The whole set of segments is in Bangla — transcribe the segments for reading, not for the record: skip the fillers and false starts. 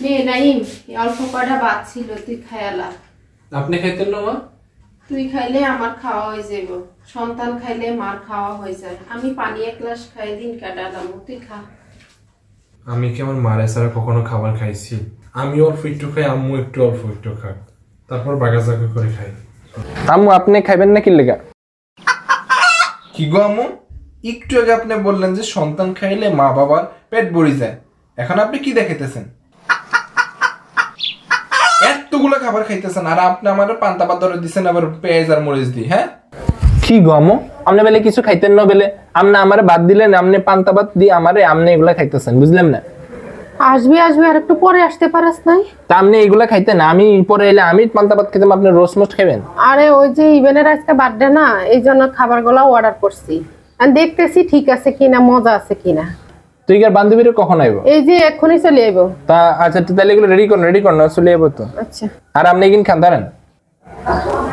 নাইম অল্প কটা ভাত ছিল, তুই খায়ালা। আপনি খাইতেন না মা? তুই খাইলে আমার খাওয়া হয়ে যাব, সন্তান খাইলে মার খাওয়া হয়ে যায়। আমি পানি এক গ্লাস খাই দিন কাটালাম, তুই খা। আমি কি আমার মারে ছাড়া কখনো খাবার খাইছি? আমি অল্প একটু খাই, আম্মু একটু অল্প একটু খায়, তারপর বাগাজাগা করে খাই। আম্মু আপনি খাইবেন না কি লেগা? কি গো আম্মু, একটু আগে আপনি বললেন যে সন্তান খাইলে মা বাবার পেট ভরে যায়, এখন আপনি কি দেখাইতেছেন? এতগুলো খাবার খাইতেছেন আর আপনি আমার পান্তা ভাত ধরে দিচ্ছেন আবার পেঁয়াজ আর মরিচ দিয়ে। হ্যাঁ কি গো আম্মু, আপনি বেলে কিছু খাইতেন না বেলে আপনি আমারে বাদ দিলেন, আপনি পান্তা ভাত দিয়ে আমারে আপনি এগুলা খাইতেছেন, বুঝলাম না। আসবি আর একটু পরে আসতে পারাস নাই? তা আপনি এগুলা খাইতেন, আমি পরে এলে আমি পান্তা ভাত খেতাম, আপনি রোজ মোস্ট খাবেন? আরে ওই যে ইভেনের আজকে বার্থডে না, এই জন্য খাবারগুলো অর্ডার করছি, দেখতেছি ঠিক আছে কিনা, মজা আছে কিনা। তুই আর বান্ধবীরা কখন আইবো? এই যে এক্ষুনি চলে আইবো। তা আচ্ছা তাহলে এগুলো রেডি কর না, চলে আইবো তো। আচ্ছা আর আপনি কিন খান দাঁড়ান,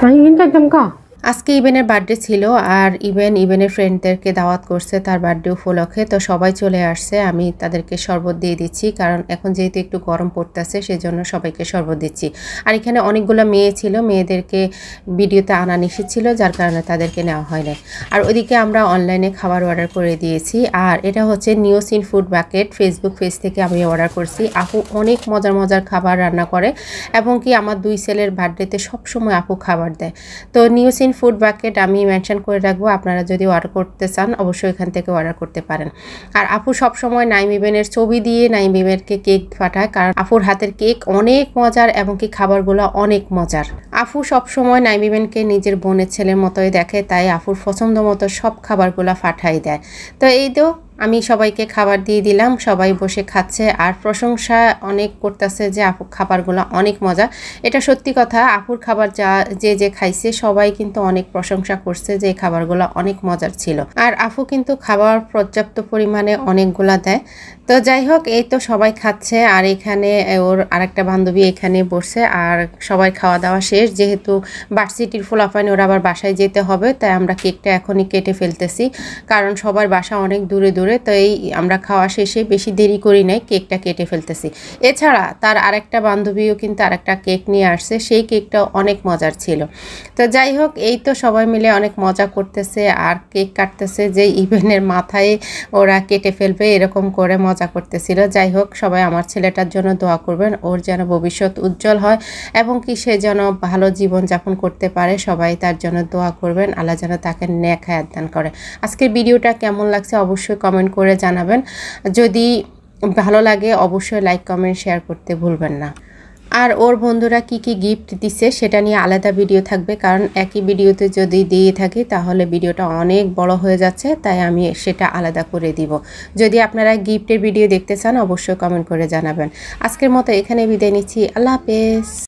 আমি কিন একদম কা। আজকে ইভেনের বার্থডে ছিল আর ইভেনের ফ্রেন্ডদেরকে দাওয়াত করছে তার বার্থডে উপলক্ষে, তো সবাই চলে আসছে। আমি তাদেরকে শরবত দিয়ে দিচ্ছি, কারণ এখন যেহেতু একটু গরম পড়তেছে সেজন্য সবাইকে শরবত দিচ্ছি। আর এখানে অনেকগুলো মেয়ে ছিল, মেয়েদেরকে ভিডিওতে আনা নিষেধ ছিল, যার কারণে তাদেরকে নেওয়া হয় না। আর ওইদিকে আমরা অনলাইনে খাবার অর্ডার করে দিয়েছি। আর এটা হচ্ছে নিওসিন ফুড বাকেট, ফেসবুক পেজ থেকে আমি অর্ডার করছি। আপু অনেক মজার খাবার রান্না করে, এবং কি আমার 2 ছেলের বার্থডেতে সবসময় আপু খাবার দেয়। তো নিওসিন ফুড বাকেট আমি মেনশন করে রাখবো, আপনারা যদি অর্ডার করতে চান অবশ্যই এখান থেকে অর্ডার করতে পারেন। আর আপু সবসময় নাইম ইভেনের ছবি দিয়ে নাইম ইভেনকে কেক পাঠায়, কারণ আপুর হাতের কেক অনেক মজার এবং কি খাবারগুলো অনেক মজার। আপু সবসময় নাইম ইভেনকে নিজের বোনের ছেলের মতোই দেখে, তাই আপুর পছন্দ মতো সব খাবারগুলো পাঠাই দেয়। তো এই তো আমি সবাইকে খাবার দিয়ে দিলাম, সবাই বসে খাচ্ছে আর প্রশংসা অনেক করতেছে যে আপুর খাবারগুলো অনেক মজা। এটা সত্যি কথা, আপুর খাবার যে খাইছে সবাই কিন্তু অনেক প্রশংসা করছে যে এই খাবারগুলো অনেক মজার ছিল। আর আপু কিন্তু খাবার পর্যাপ্ত পরিমাণে অনেকগুলা দেয়। তো যাই হোক, এই তো সবাই খাচ্ছে আর এখানে ওর আরেকটা বান্ধবী এখানে বসছে। আর সবাই খাওয়া দাওয়া শেষ, যেহেতু ভার্সিটির ফলাফল ওরা আবার বাসায় যেতে হবে, তাই আমরা কেকটা এখনই কেটে ফেলতেছি, কারণ সবার বাসা অনেক দূরে। তো এই আমরা খাওয়া শেষে বেশি দেরি করি নাই, কেকটা কেটে ফেলতেছি। এছাড়া তার আরেকটা বান্ধবীও কিন্তু আরেকটা কেক নিয়ে আসছে, সেই কেকটাও অনেক মজার ছিল। তো যাই হোক, এই তো সবাই মিলে অনেক মজা করতেছে আর কেক কাটতেছে, যে ইভেনের মাথায় ওরা কেটে ফেলবে এরকম করে মজা করতেছিল। যাই হোক, সবাই আমার ছেলেটার জন্য দোয়া করবেন, ওর যেন ভবিষ্যৎ উজ্জ্বল হয় এবং কি সে যেন ভালো জীবনযাপন করতে পারে। সবাই তার জন্য দোয়া করবেন, আল্লাহ যেন তাকে নেক হায়াত দান করে। আজকের ভিডিওটা কেমন লাগছে অবশ্যই কমেন্ট করে জানাবেন। যদি ভালো লাগে অবশ্যই লাইক কমেন্ট শেয়ার করতে ভুলবেন না। আর ওর বন্ধুরা কি গিফট দিচ্ছে সেটা নিয়ে আলাদা ভিডিও থাকবে, কারণ একই ভিডিওতে যদি দিয়ে থাকি তাহলে ভিডিওটা অনেক বড় হয়ে যাচ্ছে, তাই আমি সেটা আলাদা করে দিব। যদি আপনারা গিফটের ভিডিও দেখতে চান অবশ্যই কমেন্ট করে জানাবেন। আজকের মতো এখানে বিদায় নিচ্ছি, আল্লাহ হাফেজ।